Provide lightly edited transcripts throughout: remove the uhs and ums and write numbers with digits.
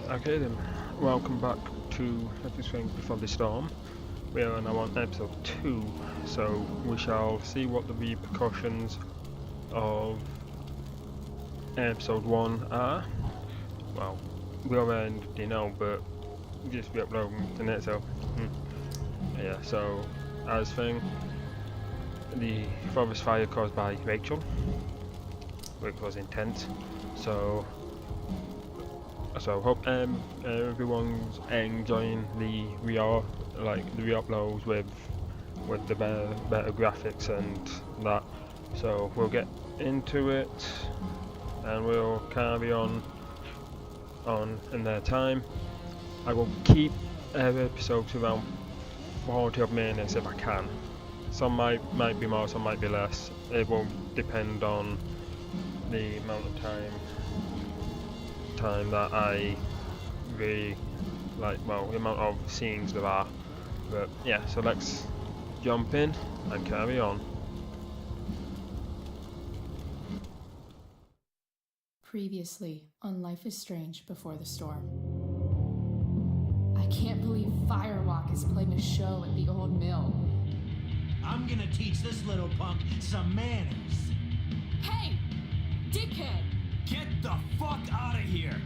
Okay then, welcome back to Everything Before the Storm. We are now on episode 2, so we shall see what the repercussions of episode 1 are. Well, we already know, but just re-uploading in it, so yeah, so as thing, the forest fire caused by Rachel, which was intense, so hope everyone's enjoying the re-uploads with the better graphics and that. So we'll get into it and we'll carry on in their time. I will keep episodes around 40 odd minutes if I can. Some might be more, some might be less. It will depend on the amount of time that I really like, well, the amount of scenes there are. But yeah, so let's jump in and carry on. Previously on Life is Strange Before the Storm. I can't believe Firewalk is playing a show at the old mill. I'm gonna teach this little punk some manners. Hey! Dickhead! Get the fuck out of here!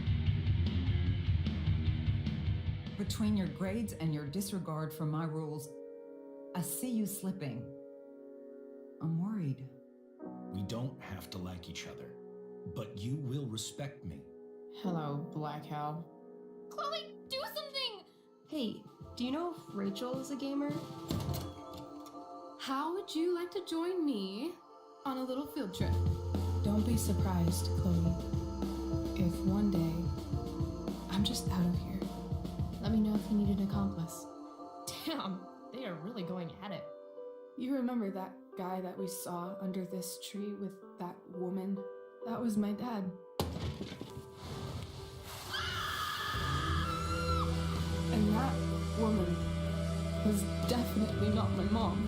Between your grades and your disregard for my rules, I see you slipping. I'm worried. We don't have to like each other, but you will respect me. Hello, Black Hal. Chloe, do something! Hey, do you know if Rachel is a gamer? How would you like to join me on a little field trip? Don't be surprised, Chloe, if one day I'm just out of here. Let me know if you need an accomplice. Damn, they are really going at it. You remember that guy that we saw under this tree with that woman? That was my dad. And that woman was definitely not my mom.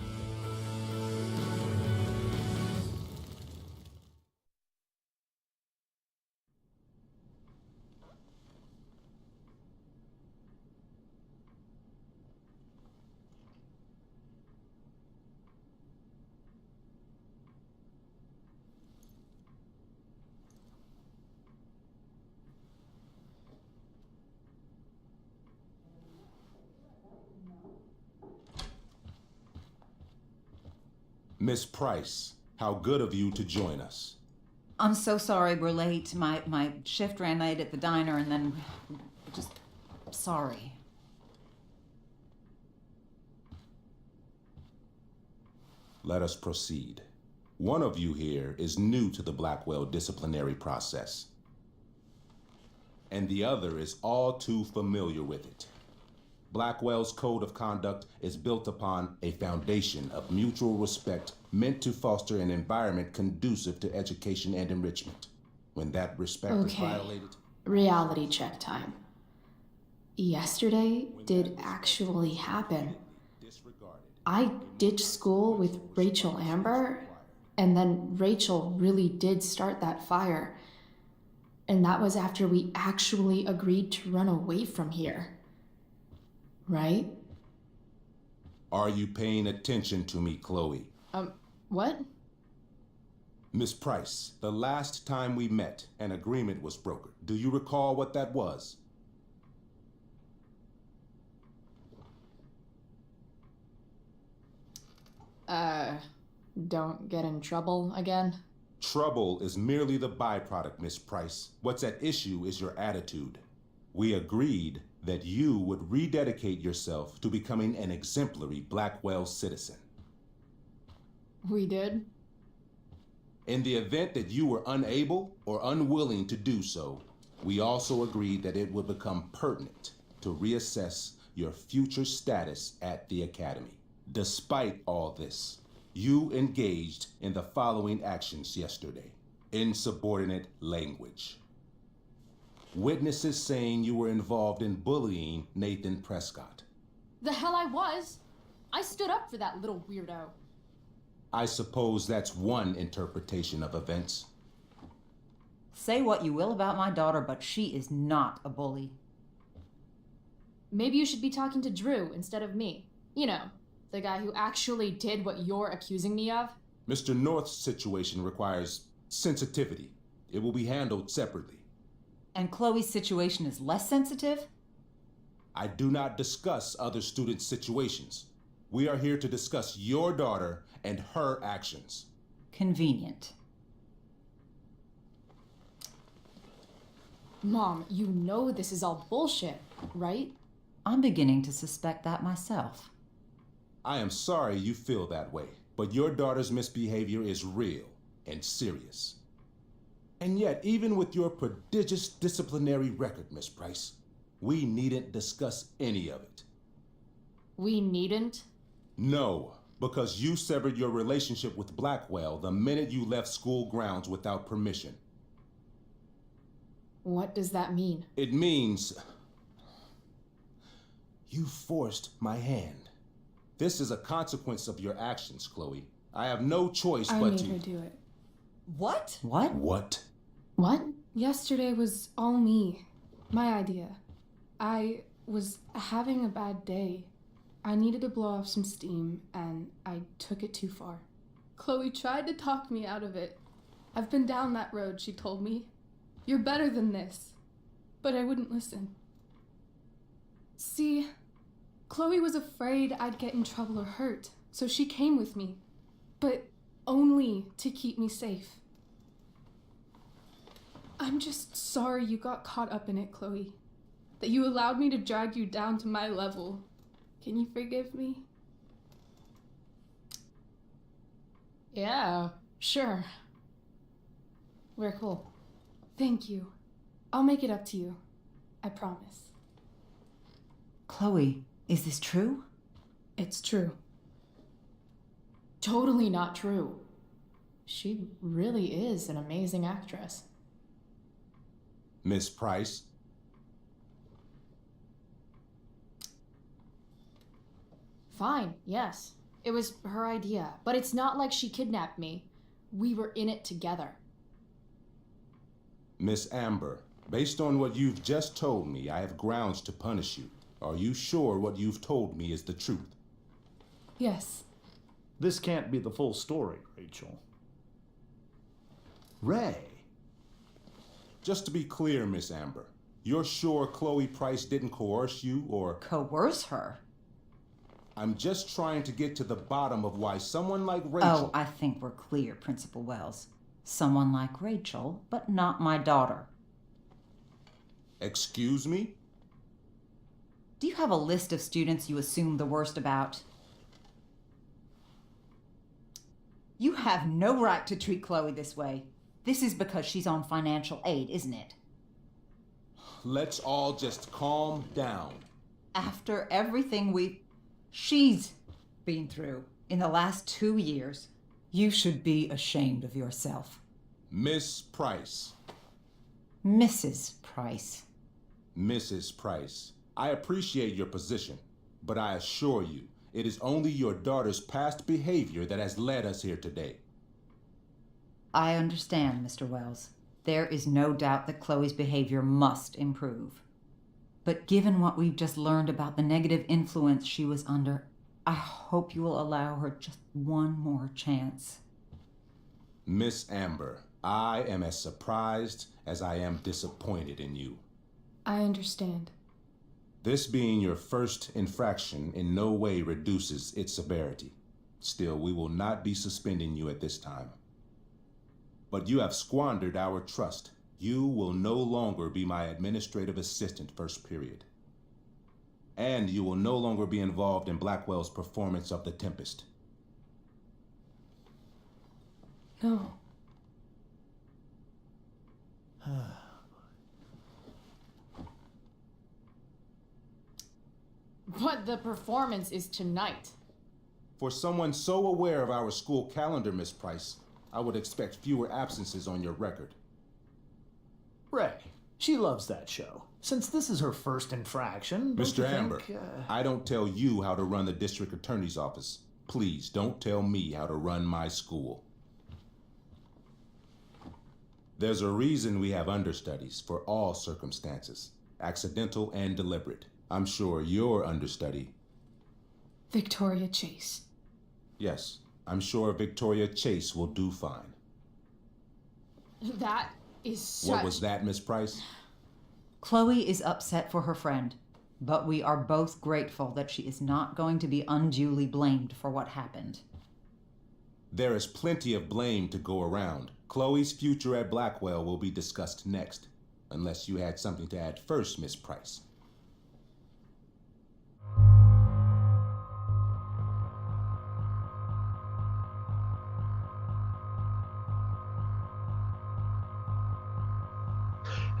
Miss Price, how good of you to join us. I'm so sorry we're late. My shift ran late at the diner and then just sorry. Let us proceed. One of you here is new to the Blackwell disciplinary process, and the other is all too familiar with it. Blackwell's code of conduct is built upon a foundation of mutual respect meant to foster an environment conducive to education and enrichment. When that respect is violated... Reality check time. Yesterday did actually happen. I ditched school with Rachel Amber, and then Rachel really did start that fire. And that was after we actually agreed to run away from here. Right? Are you paying attention to me, Chloe? What? Miss Price, the last time we met, an agreement was brokered. Do you recall what that was? Don't get in trouble again? Trouble is merely the byproduct, Miss Price. What's at issue is your attitude. We agreed that you would rededicate yourself to becoming an exemplary Blackwell citizen. We did? In the event that you were unable or unwilling to do so, we also agreed that it would become pertinent to reassess your future status at the Academy. Despite all this, you engaged in the following actions yesterday. Insubordinate language. Witnesses saying you were involved in bullying Nathan Prescott. The hell I was! I stood up for that little weirdo. I suppose that's one interpretation of events. Say what you will about my daughter, but she is not a bully. maybe you should be talking to Drew instead of me. You know, the guy who actually did what you're accusing me of. Mr. North's situation requires sensitivity. It will be handled separately. And Chloe's situation is less sensitive? I do not discuss other students' situations. We are here to discuss your daughter and her actions. Convenient. Mom, you know this is all bullshit, right? I'm beginning to suspect that myself. I am sorry you feel that way, but your daughter's misbehavior is real and serious. And yet, even with your prodigious disciplinary record, Miss Price, we needn't discuss any of it. We needn't? No, because you severed your relationship with Blackwell the minute you left school grounds without permission. What does that mean? It means you forced my hand. This is a consequence of your actions, Chloe. I have no choice I but made to... her do it. What? What? What? What? Yesterday was all me. My idea. I was having a bad day. I needed to blow off some steam, and I took it too far. Chloe tried to talk me out of it. I've been down that road, she told me. You're better than this. But I wouldn't listen. See, Chloe was afraid I'd get in trouble or hurt, so she came with me. But only to keep me safe. I'm just sorry you got caught up in it, Chloe. That you allowed me to drag you down to my level. Can you forgive me? Yeah, sure. We're cool. Thank you. I'll make it up to you. I promise. Chloe, is this true? It's true. Totally not true. She really is an amazing actress. Miss Price? Fine, yes. It was her idea, but it's not like she kidnapped me. We were in it together. Miss Amber, based on what you've just told me, I have grounds to punish you. Are you sure what you've told me is the truth? Yes. This can't be the full story, Rachel. Ray. Just to be clear, Miss Amber, you're sure Chloe Price didn't coerce you or... Coerce her? I'm just trying to get to the bottom of why someone like Rachel... Oh, I think we're clear, Principal Wells. Someone like Rachel, but not my daughter. Excuse me? Do you have a list of students you assume the worst about? You have no right to treat Chloe this way. This is because she's on financial aid, isn't it? Let's all just calm down. After everything she's been through in the last 2 years, you should be ashamed of yourself. Miss Price. Mrs. Price. Mrs. Price, I appreciate your position, but I assure you, it is only your daughter's past behavior that has led us here today. I understand, Mr. Wells. There is no doubt that Chloe's behavior must improve. But given what we've just learned about the negative influence she was under, I hope you will allow her just one more chance. Miss Amber, I am as surprised as I am disappointed in you. I understand. This being your first infraction in no way reduces its severity. Still, we will not be suspending you at this time. But you have squandered our trust. You will no longer be my administrative assistant first period. And you will no longer be involved in Blackwell's performance of The Tempest. No. But the performance is tonight. For someone so aware of our school calendar, Miss Price, I would expect fewer absences on your record. Ray. She loves that show. Since this is her first infraction, don't Mr. you Amber, think, I don't tell you how to run the district attorney's office. Please don't tell me how to run my school. There's a reason we have understudies for all circumstances, accidental and deliberate. I'm sure your understudy. Victoria Chase. Yes, I'm sure Victoria Chase will do fine. That is such... What was that, Miss Price? Chloe is upset for her friend, but we are both grateful that she is not going to be unduly blamed for what happened. There is plenty of blame to go around. Chloe's future at Blackwell will be discussed next, unless you had something to add first, Miss Price.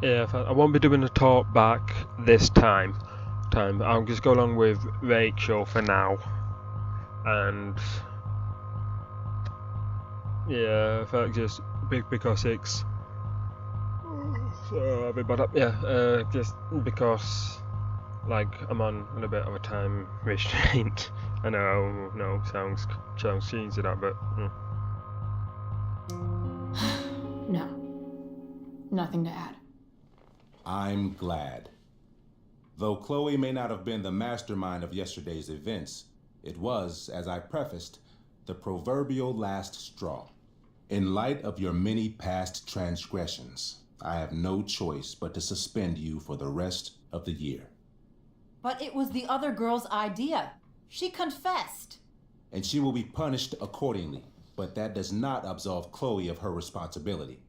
Yeah, I won't be doing a talk back this time. I'll just go along with Rachel for now. And yeah, I felt just because it's so everybody, just because like I'm on a bit of a time restraint. I know, no, sounds cheesy that, but No. Nothing to add. I'm glad. Though Chloe may not have been the mastermind of yesterday's events, it was, as I prefaced, the proverbial last straw. In light of your many past transgressions, I have no choice but to suspend you for the rest of the year. But it was the other girl's idea. She confessed. And she will be punished accordingly, but that does not absolve Chloe of her responsibility.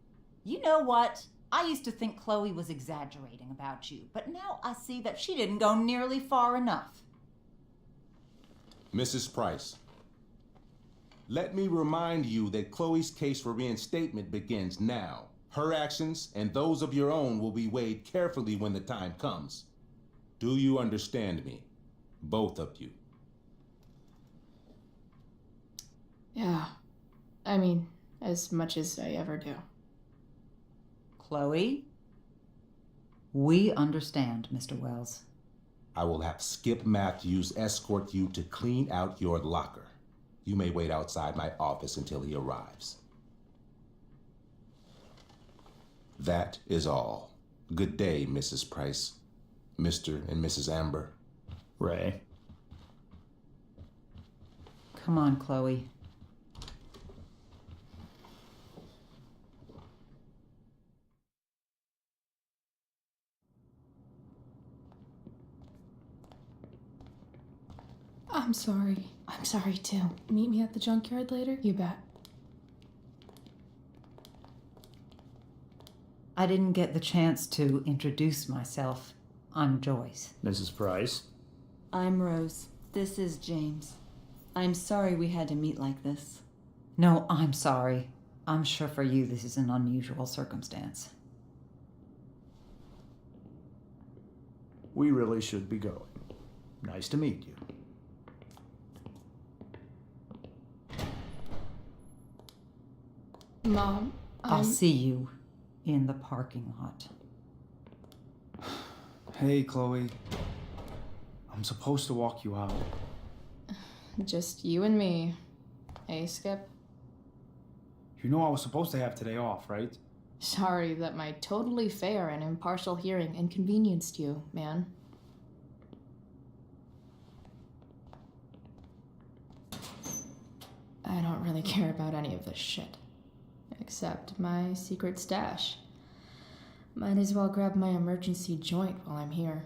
You know what? I used to think Chloe was exaggerating about you, but now I see that she didn't go nearly far enough. Mrs. Price, let me remind you that Chloe's case for reinstatement begins now. Her actions and those of your own will be weighed carefully when the time comes. Do you understand me? Both of you. Yeah. I mean, as much as I ever do. Chloe? We understand, Mr. Wells. I will have Skip Matthews escort you to clean out your locker. You may wait outside my office until he arrives. That is all. Good day, Mrs. Price. Mr. and Mrs. Amber. Ray. Come on, Chloe. I'm sorry. I'm sorry too. Meet me at the junkyard later? You bet. I didn't get the chance to introduce myself. I'm Joyce. Mrs. Price. I'm Rose. This is James. I'm sorry we had to meet like this. No, I'm sorry. I'm sure for you this is an unusual circumstance. We really should be going. Nice to meet you. Mom, I'll see you in the parking lot. Hey, Chloe. I'm supposed to walk you out. Just you and me. Hey, Skip. You know I was supposed to have today off, right? Sorry that my totally fair and impartial hearing inconvenienced you, man. I don't really care about any of this shit. Except my secret stash. Might as well grab my emergency joint while I'm here.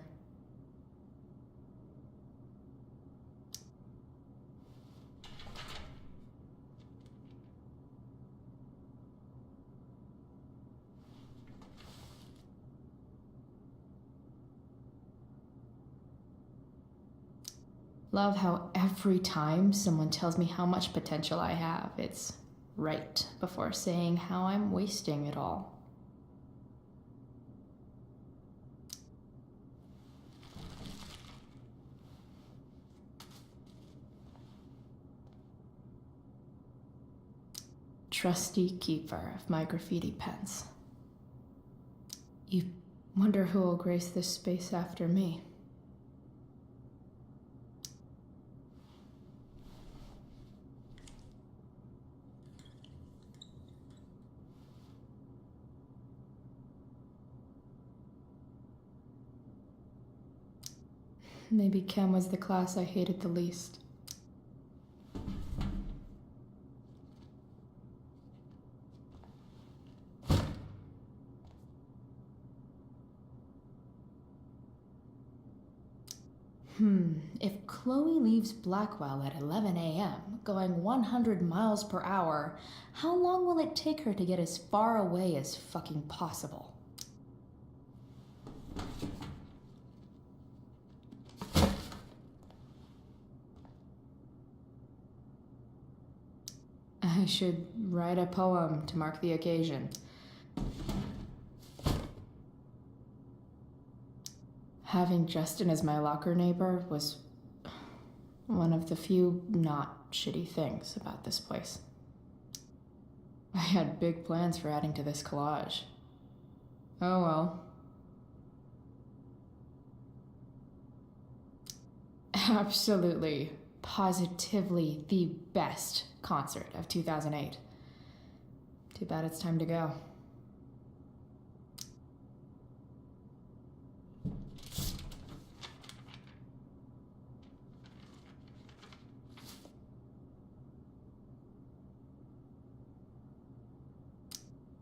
Love how every time someone tells me how much potential I have, it's right before saying how I'm wasting it all. Trusty keeper of my graffiti pens. You wonder who will grace this space after me. Maybe chem was the class I hated the least. If Chloe leaves Blackwell at 11 a.m., going 100 miles per hour, how long will it take her to get as far away as fucking possible? I should write a poem to mark the occasion. Having Justin as my locker neighbor was one of the few not shitty things about this place. I had big plans for adding to this collage. Oh well. Absolutely, positively the best concert of 2008. Too bad it's time to go.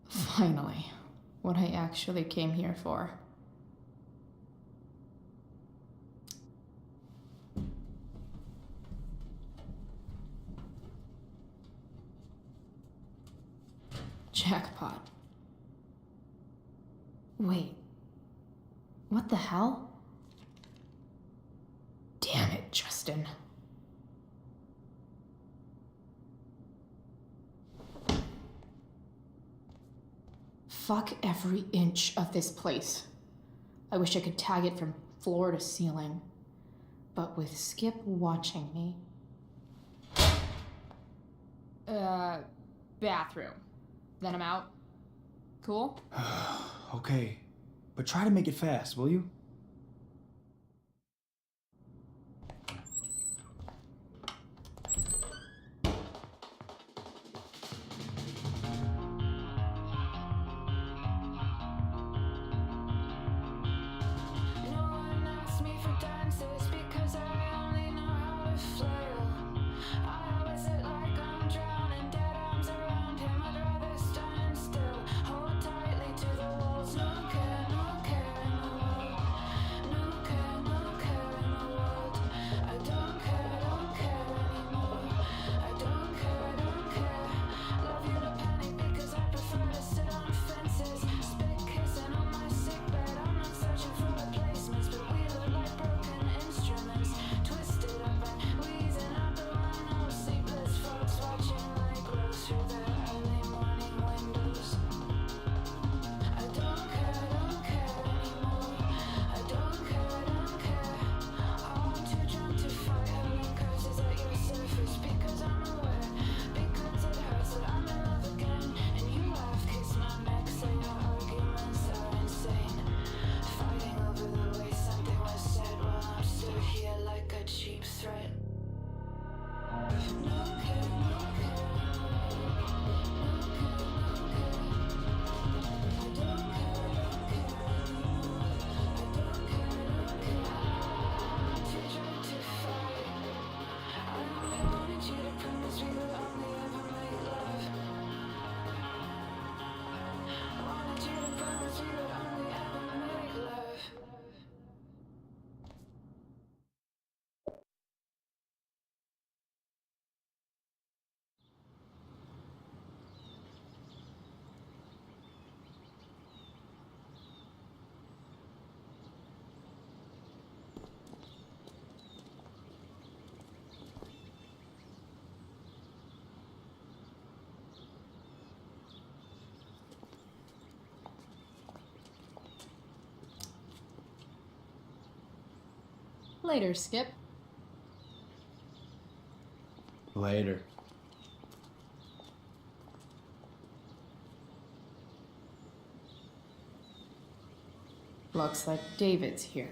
Finally, what I actually came here for. Jackpot. Wait. What the hell? Damn it, Justin. Fuck every inch of this place. I wish I could tag it from floor to ceiling. But with Skip watching me... Bathroom. Then I'm out. Cool? Okay, but try to make it fast, will you? Later, Skip. Later. Looks like David's here.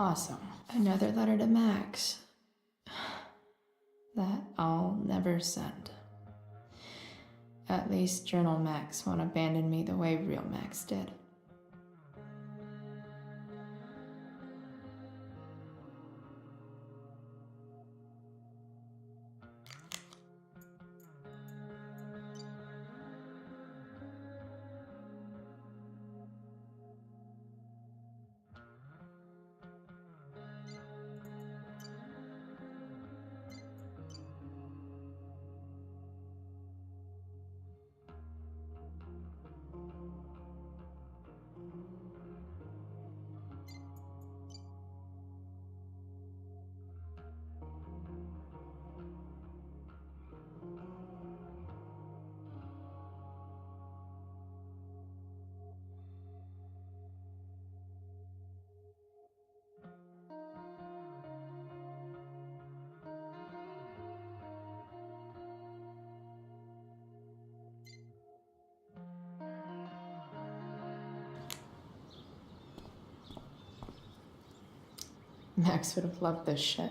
Awesome. Another letter to Max. That I'll never send. At least Journal Max won't abandon me the way real Max did. Max would have loved this shit.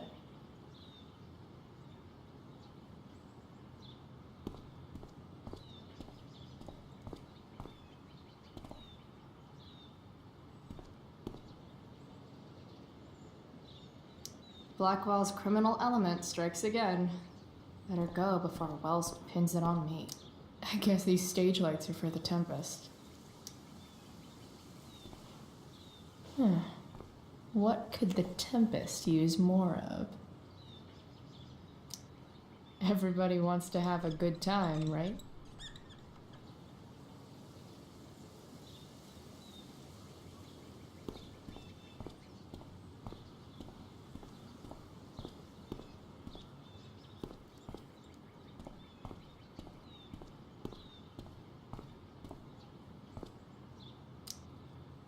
Blackwell's criminal element strikes again. Better go before Wells pins it on me. I guess these stage lights are for the Tempest. What could the Tempest use more of? Everybody wants to have a good time, right?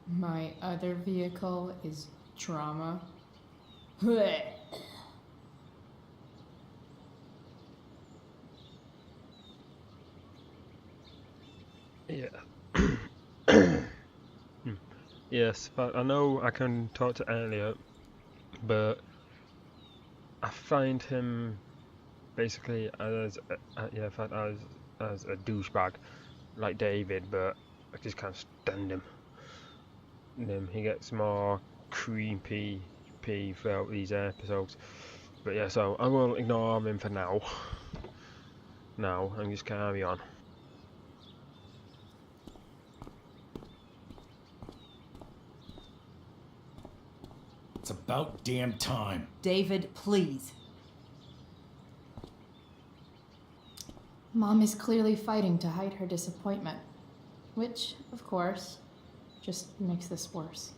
My other vehicle is drama. Blech. Yeah. Yes, but I know I can talk to Elliot, but I find him basically as a douchebag, like David, but I just can't stand him. He gets more creepy throughout these episodes. But yeah, so I will ignore him for now. And just carry on. It's about damn time. David, please. Mom is clearly fighting to hide her disappointment, which, of course, just makes this worse.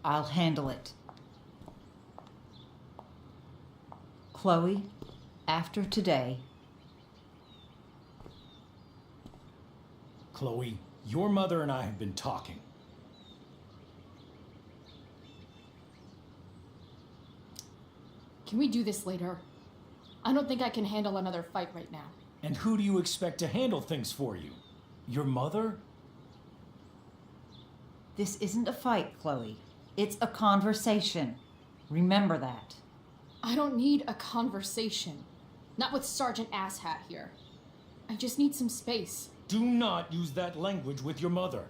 I'll handle it. Chloe, after today... Chloe, your mother and I have been talking. Can we do this later? I don't think I can handle another fight right now. And who do you expect to handle things for you? Your mother? This isn't a fight, Chloe. It's a conversation. Remember that. I don't need a conversation. Not with Sergeant Asshat here. I just need some space. Do not use that language with your mother.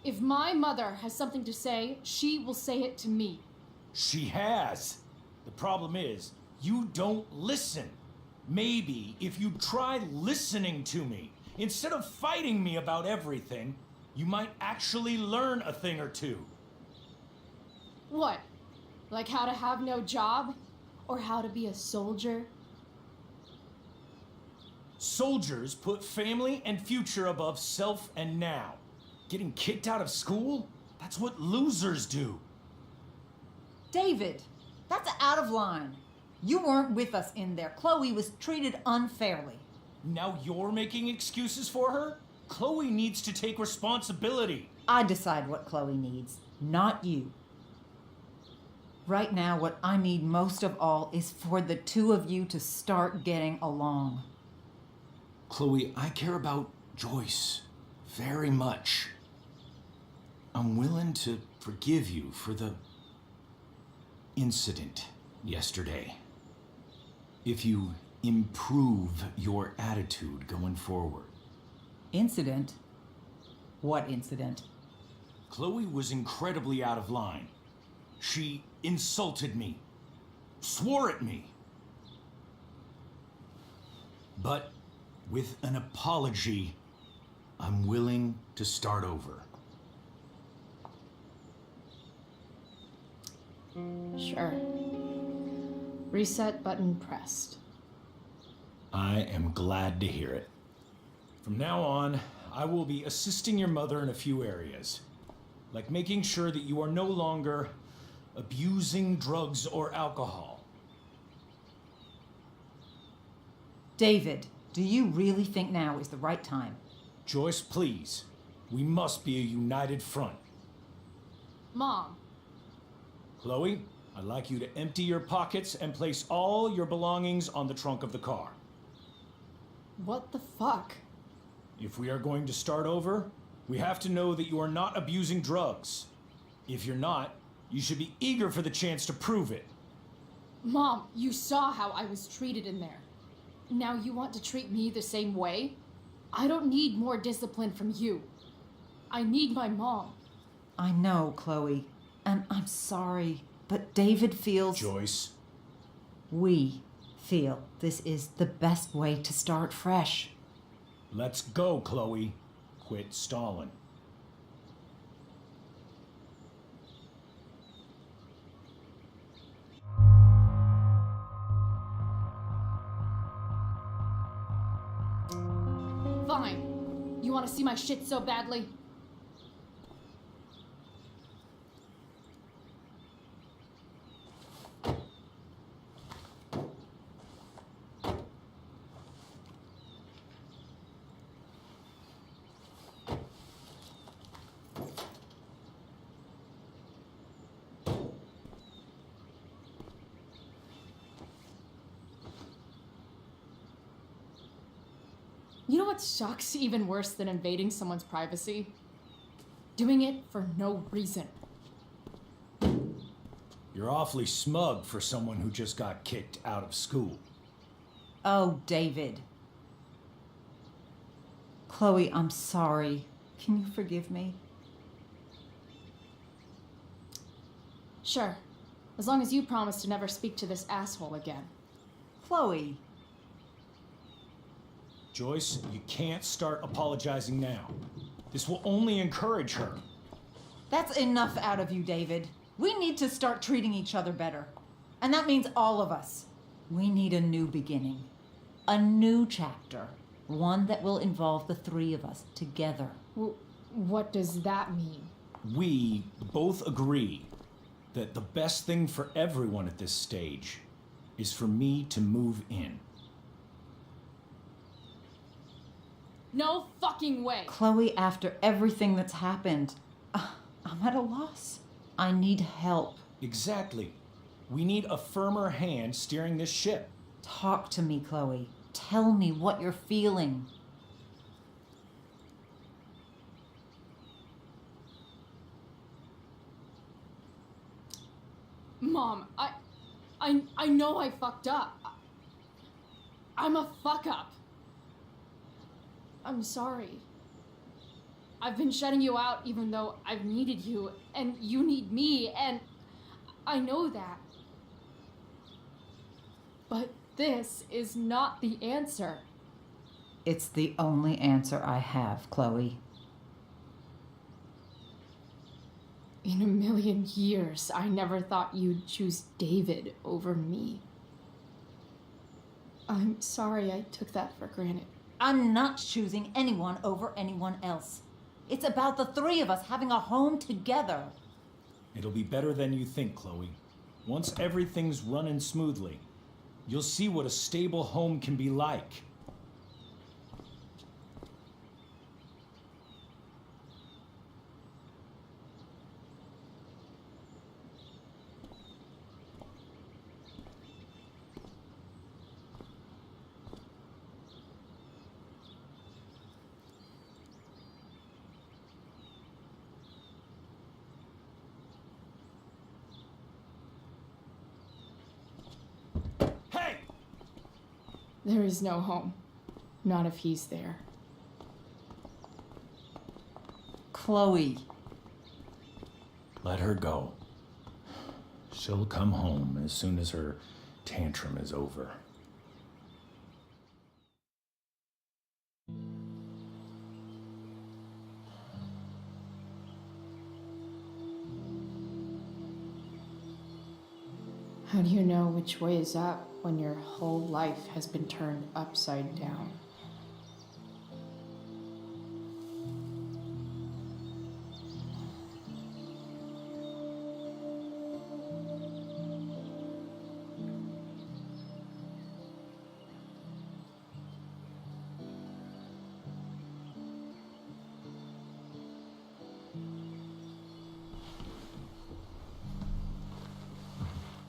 If my mother has something to say, she will say it to me. She has. The problem is, you don't listen. Maybe if you try listening to me, instead of fighting me about everything, you might actually learn a thing or two. What? Like how to have no job? Or how to be a soldier? Soldiers put family and future above self and now. Getting kicked out of school? That's what losers do. David, that's out of line. You weren't with us in there. Chloe was treated unfairly. Now you're making excuses for her? Chloe needs to take responsibility. I decide what Chloe needs, not you. Right now, what I need most of all is for the two of you to start getting along. Chloe, I care about Joyce very much. I'm willing to forgive you for the incident yesterday. If you improve your attitude going forward. Incident? What incident? Chloe was incredibly out of line. She insulted me, swore at me. But with an apology, I'm willing to start over. Sure. Reset button pressed. I am glad to hear it. From now on, I will be assisting your mother in a few areas, like making sure that you are no longer abusing drugs or alcohol. David, do you really think now is the right time? Joyce, please. We must be a united front. Mom. Chloe, I'd like you to empty your pockets and place all your belongings on the trunk of the car. What the fuck? If we are going to start over, we have to know that you are not abusing drugs. If you're not, you should be eager for the chance to prove it. Mom, you saw how I was treated in there. Now you want to treat me the same way? I don't need more discipline from you. I need my mom. I know, Chloe, and I'm sorry, but David feels... Joyce. We feel this is the best way to start fresh. Let's go, Chloe. Quit stalling. Fine. You want to see my shit so badly? You know what sucks even worse than invading someone's privacy? Doing it for no reason. You're awfully smug for someone who just got kicked out of school. Oh, David. Chloe, I'm sorry. Can you forgive me? Sure. As long as you promise to never speak to this asshole again. Chloe. Joyce, you can't start apologizing now. This will only encourage her. That's enough out of you, David. We need to start treating each other better. And that means all of us. We need a new beginning. A new chapter. One that will involve the three of us together. What does that mean? We both agree that the best thing for everyone at this stage is for me to move in. No fucking way! Chloe, after everything that's happened, I'm at a loss. I need help. Exactly. We need a firmer hand steering this ship. Talk to me, Chloe. Tell me what you're feeling. Mom, I know I fucked up. I'm a fuck up. I'm sorry. I've been shutting you out even though I've needed you, and you need me, and I know that. But this is not the answer. It's the only answer I have, Chloe. In a million years, I never thought you'd choose David over me. I'm sorry I took that for granted. I'm not choosing anyone over anyone else. It's about the three of us having a home together. It'll be better than you think, Chloe. Once everything's running smoothly, you'll see what a stable home can be like. There is no home. Not if he's there. Chloe. Let her go. She'll come home as soon as her tantrum is over. How do you know which way is up when your whole life has been turned upside down?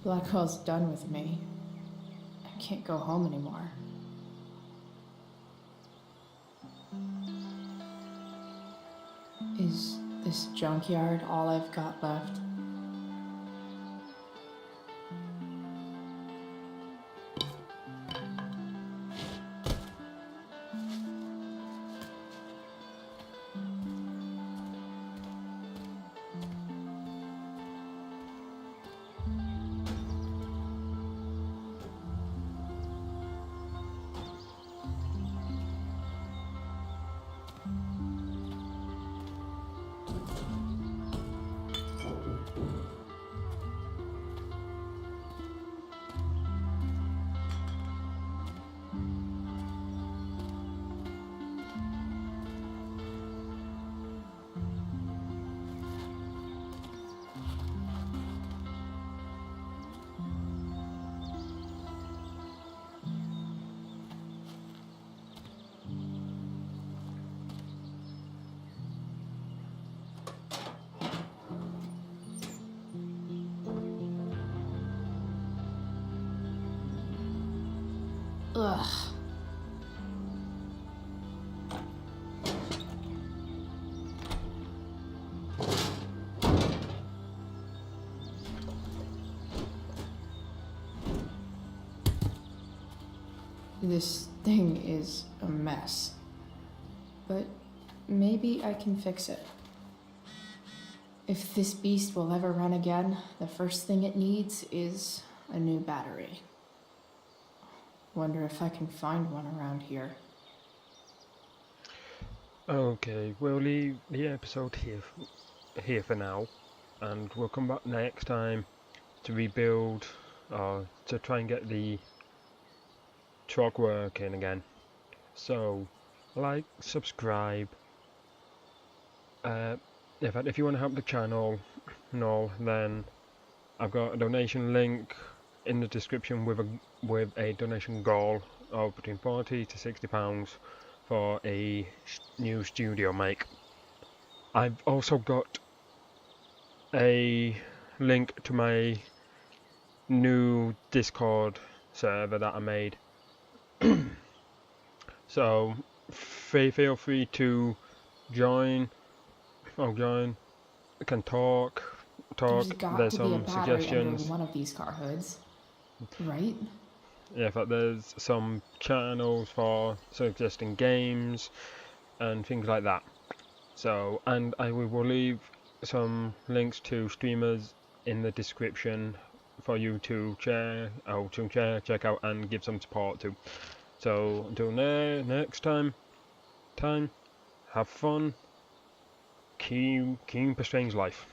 Blackwell's done with me. I can't go home anymore. Is this junkyard all I've got left? Ugh. This thing is a mess. But maybe I can fix it. If this beast will ever run again, the first thing it needs is a new battery. Wonder if I can find one around here. Okay, we'll leave the episode here for now, and we'll come back next time to rebuild, to try and get the truck working again. So, like, subscribe. If you want to help the channel, then I've got a donation link in the description with a donation goal of between £40 to £60 for a new studio make. I've also got a link to my new Discord server that I made. So feel free to join. We can talk. There's got There's to be a some battery suggestions. under one of these car hoods, right? Yeah, but there's some channels for suggesting games and things like that. So, and I will leave some links to streamers in the description for you to check out and give some support to. So until next time, have fun, keep a strange life.